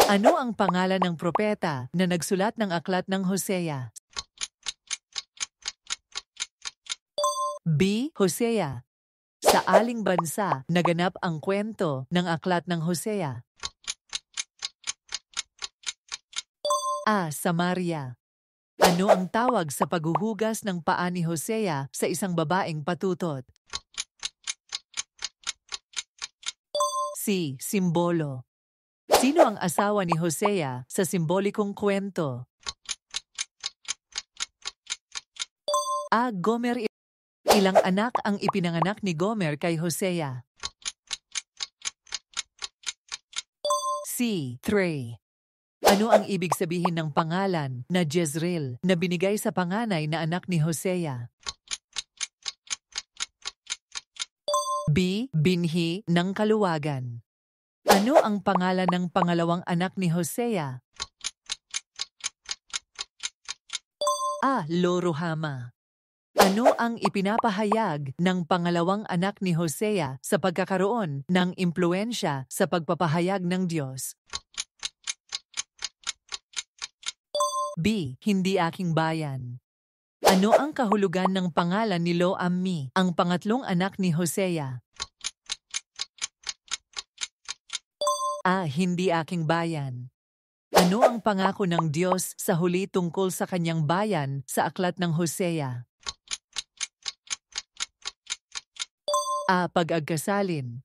Ano ang pangalan ng propeta na nagsulat ng aklat ng Hosea? B. Hosea. Sa aling bansa naganap ang kwento ng aklat ng Hosea? A. Samaria. Ano ang tawag sa paghuhugas ng paa ni Hosea sa isang babaeng patutot? C. Simbolo. Sino ang asawa ni Hosea sa simbolikong kwento? A. Gomer. Ilang anak ang ipinanganak ni Gomer kay Hosea? C. 3. Ano ang ibig sabihin ng pangalan na Jezreel na binigay sa panganay na anak ni Hosea? B. Binhi ng kaluwagan. Ano ang pangalan ng pangalawang anak ni Hosea? A. Lo-ruhama. Ano ang ipinapahayag ng pangalawang anak ni Hosea sa pagkakaroon ng impluensya sa pagpapahayag ng Diyos? B. Hindi aking bayan. Ano ang kahulugan ng pangalan ni Lo-ammi, ang pangatlong anak ni Hosea? A. Hindi aking bayan. Ano ang pangako ng Diyos sa huli tungkol sa kanyang bayan sa aklat ng Hosea? A. Pag-agkasalin.